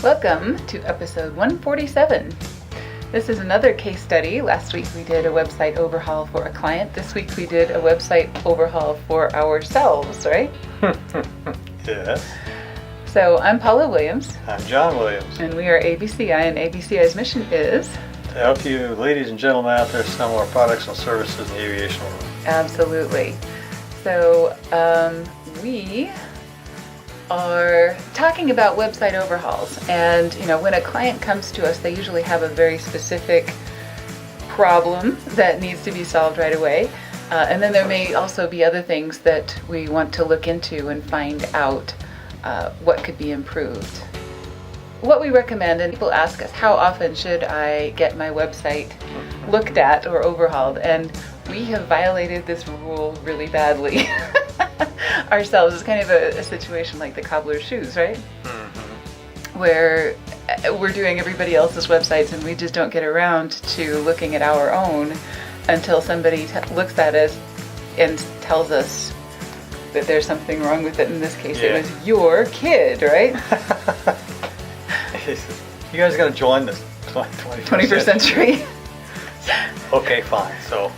Welcome to episode 147. This is another case study. Last week we did a website overhaul for a client. This week we did a website overhaul for ourselves, right? Yes. So I'm Paula Williams. I'm John Williams. And we are ABCI, and ABCI's mission is to help you, ladies and gentlemen out there, sell more products and services in the aviation world. Absolutely. So we are talking about website overhauls, and when a client comes to us, they usually have a very specific problem that needs to be solved right away, and then there may also be other things that we want to look into and find out what could be improved. What we recommend, and people ask us, how often should I get my website looked at or overhauled? And we have violated this rule really badly ourselves. It's kind of a situation like the cobbler's shoes, right? Mm-hmm. Where we're doing everybody else's websites and we just don't get around to looking at our own until somebody looks at us and tells us that there's something wrong with it. In this case, It was your kid, right? You guys got to join this 21st century. Okay, fine. So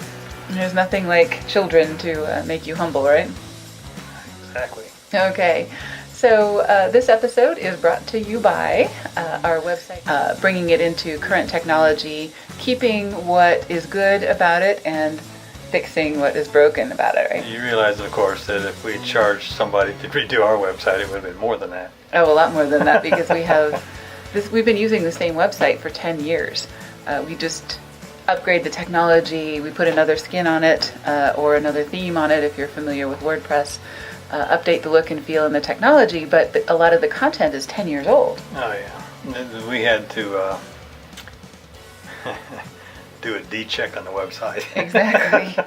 there's nothing like children to make you humble, right? Exactly. Okay. So this episode is brought to you by our website, bringing it into current technology, keeping what is good about it and fixing what is broken about it, right? You realize, of course, that if we charged somebody to redo our website, it would have been more than that. Oh, a lot more than that, because we have we've been using the same website for 10 years. We just upgrade the technology, we put another skin on it, or another theme on it if you're familiar with WordPress, update the look and feel and the technology, but a lot of the content is 10 years old. Oh yeah, we had to do a D-check on the website. Exactly.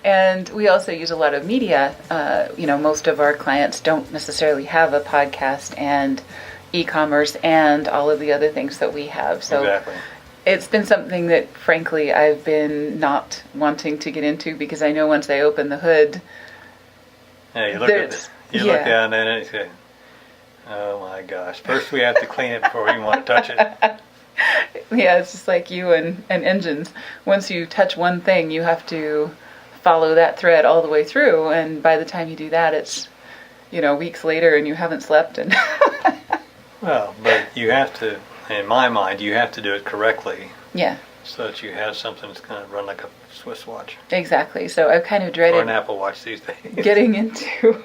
And we also use a lot of media. Most of our clients don't necessarily have a podcast and e-commerce and all of the other things that we have. So exactly. It's been something that, frankly, I've been not wanting to get into, because I know once I open the hood, yeah, you look down at it and you say, oh my gosh, first we have to clean it before we even want to touch it. Yeah, it's just like you and engines. Once you touch one thing, you have to follow that thread all the way through, and by the time you do that, it's weeks later and you haven't slept. And well, but you have to, in my mind, you have to do it correctly. Yeah. So that you have something that's going to run like a Swiss watch. Exactly. So I've kind of dreaded... Or an Apple Watch these days. Getting into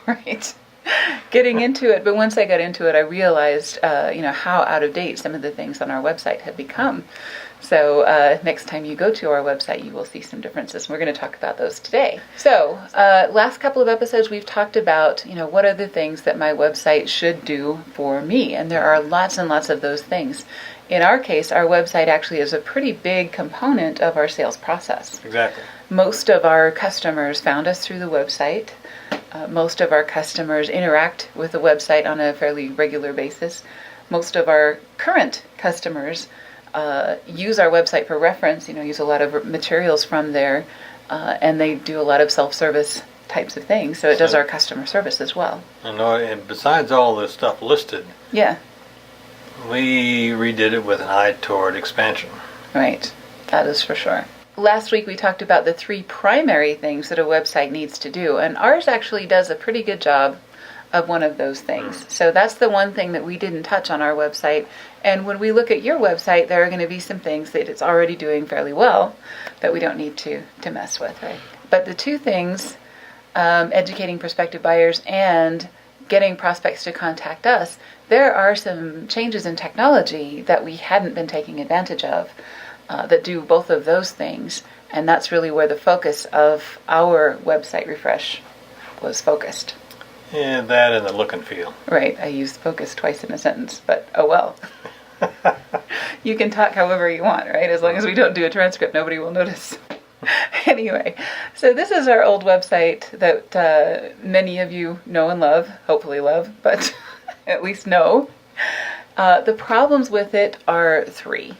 it. But once I got into it, I realized, how out of date some of the things on our website have become. So next time you go to our website, you will see some differences. We're going to talk about those today. So last couple of episodes, we've talked about, what are the things that my website should do for me? And there are lots and lots of those things. In our case, our website actually is a pretty big component of our sales process. Exactly. Most of our customers found us through the website. Most of our customers interact with the website on a fairly regular basis. Most of our current customers use our website for reference, use a lot of materials from there, and they do a lot of self-service types of things. So it does our customer service as well. And besides all this stuff listed, yeah, we redid it with an eye toward expansion. Right, that is for sure. Last week we talked about the 3 primary things that a website needs to do, and ours actually does a pretty good job of one of those things. So that's the one thing that we didn't touch on our website. And when we look at your website, there are going to be some things that it's already doing fairly well that we don't need to mess with, right? But the 2 things, educating prospective buyers and getting prospects to contact us, there are some changes in technology that we hadn't been taking advantage of that do both of those things. And that's really where the focus of our website refresh was focused. Yeah, that and the look and feel. Right, I used focus twice in a sentence, but oh well. You can talk however you want, right? As long as we don't do a transcript, nobody will notice. Anyway, so this is our old website that many of you know and love, hopefully love, but at least know. The problems with it are 3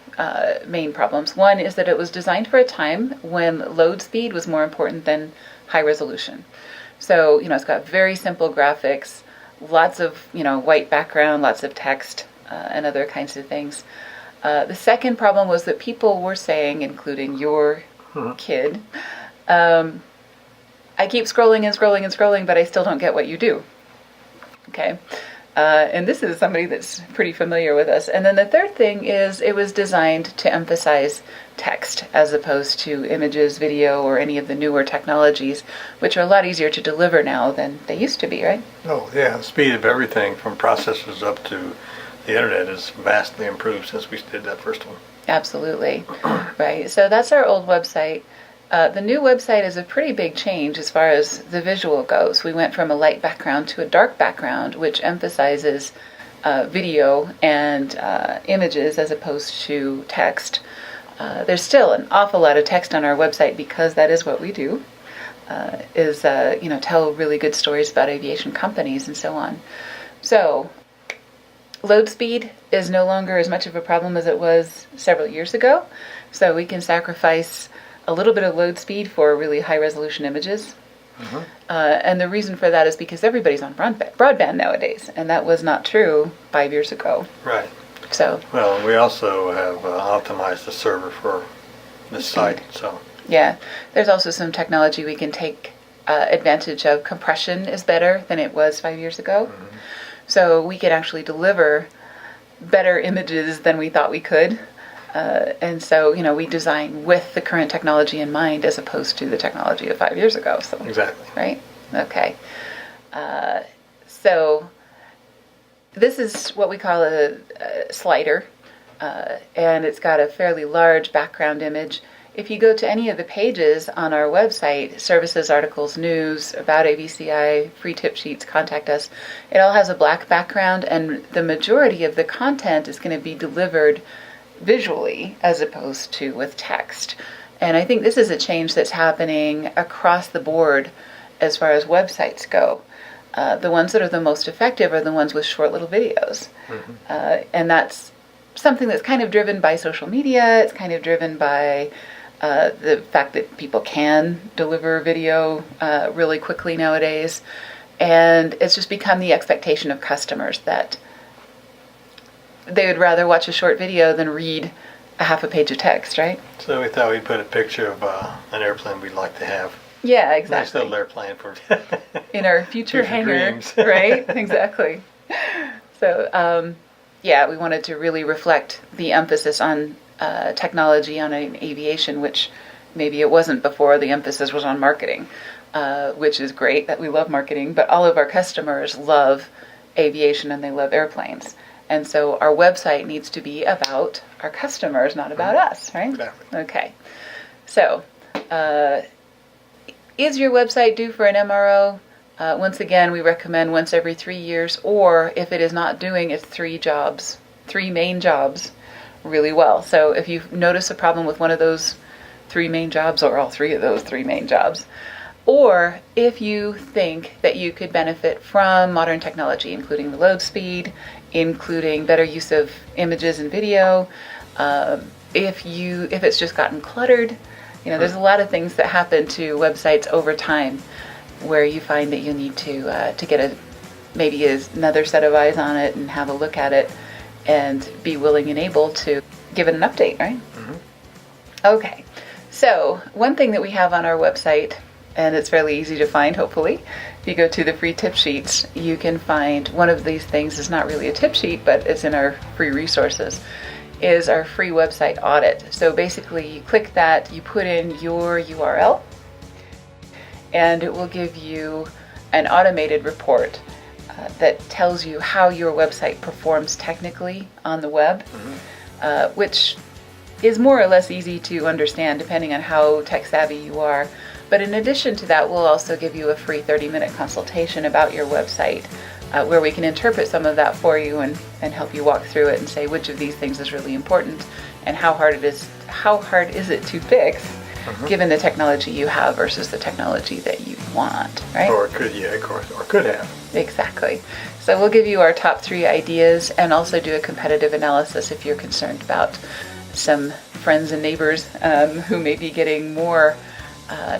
main problems. One is that it was designed for a time when load speed was more important than high resolution. So, it's got very simple graphics, lots of, white background, lots of text, and other kinds of things. The second problem was that people were saying, including your kid, I keep scrolling and scrolling and scrolling, but I still don't get what you do. Okay. And this is somebody that's pretty familiar with us. And then the third thing is it was designed to emphasize text as opposed to images, video, or any of the newer technologies, which are a lot easier to deliver now than they used to be, right? Oh, yeah. The speed of everything from processors up to the internet is vastly improved since we did that first one. Absolutely. Right. So that's our old website. The new website is a pretty big change as far as the visual goes. We went from a light background to a dark background, which emphasizes video and images as opposed to text. There's still an awful lot of text on our website because that is what we do, tell really good stories about aviation companies and so on. So load speed is no longer as much of a problem as it was several years ago. So we can sacrifice a little bit of load speed for really high resolution images. Mm-hmm. And the reason for that is because everybody's on broadband nowadays, and that was not true 5 years ago. Right. So. Well, we also have optimized the server for this site. So. Yeah, there's also some technology we can take advantage of. Compression is better than it was 5 years ago. Mm-hmm. So we can actually deliver better images than we thought we could. And so, we design with the current technology in mind as opposed to the technology of 5 years ago. So, exactly. Right? Okay. So this is what we call a slider, and it's got a fairly large background image. If you go to any of the pages on our website, services, articles, news, about ABCI, free tip sheets, contact us, it all has a black background, and the majority of the content is going to be delivered visually as opposed to with text. And I think this is a change that's happening across the board as far as websites go. The ones that are the most effective are the ones with short little videos. Mm-hmm. And that's something that's kind of driven by social media. It's kind of driven by the fact that people can deliver video really quickly nowadays. And it's just become the expectation of customers that they would rather watch a short video than read a half a page of text, right? So we thought we'd put a picture of an airplane we'd like to have. Yeah, exactly. Nice little airplane for in our future hangar, dreams. Right? Exactly. So, we wanted to really reflect the emphasis on technology on aviation, which maybe it wasn't before. The emphasis was on marketing, which is great that we love marketing, but all of our customers love aviation and they love airplanes. And so our website needs to be about our customers, not about us, right? Exactly. Okay. So, is your website due for an MRO? Once again, we recommend once every 3 years, or if it is not doing its three main jobs really well. So if you notice a problem with one of those three main jobs, or all three of those three main jobs, or if you think that you could benefit from modern technology, including the load speed, including better use of images and video, if it's just gotten cluttered, there's a lot of things that happen to websites over time where you find that you need to get maybe another set of eyes on it and have a look at it and be willing and able to give it an update, right? Mm-hmm. Okay. So one thing that we have on our website, and it's fairly easy to find, hopefully, if you go to the free tip sheets, you can find one of these things. Is not really a tip sheet, but it's in our free resources, is our free website audit. So basically you click that, you put in your URL, and it will give you an automated report that tells you how your website performs technically on the web, mm-hmm. Which is more or less easy to understand depending on how tech savvy you are. But in addition to that, we'll also give you a free 30-minute consultation about your website where we can interpret some of that for you and help you walk through it and say which of these things is really important and how hard is it to fix, mm-hmm. given the technology you have versus the technology that you want, right? Or could have. Exactly. So we'll give you our top 3 ideas and also do a competitive analysis if you're concerned about some friends and neighbors who may be getting more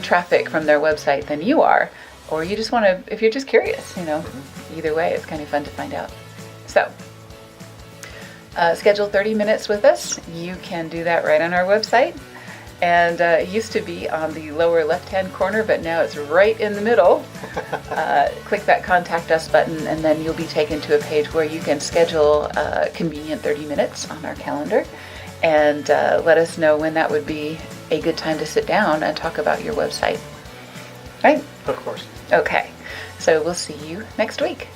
traffic from their website than you are, or you just want to, if you're just curious, mm-hmm. Either way, it's kind of fun to find out. So, schedule 30 minutes with us, you can do that right on our website. And it used to be on the lower left-hand corner, but now it's right in the middle. Click that Contact Us button, and then you'll be taken to a page where you can schedule a convenient 30 minutes on our calendar, and let us know when that would be a good time to sit down and talk about your website. Right? Of course. Okay. So we'll see you next week.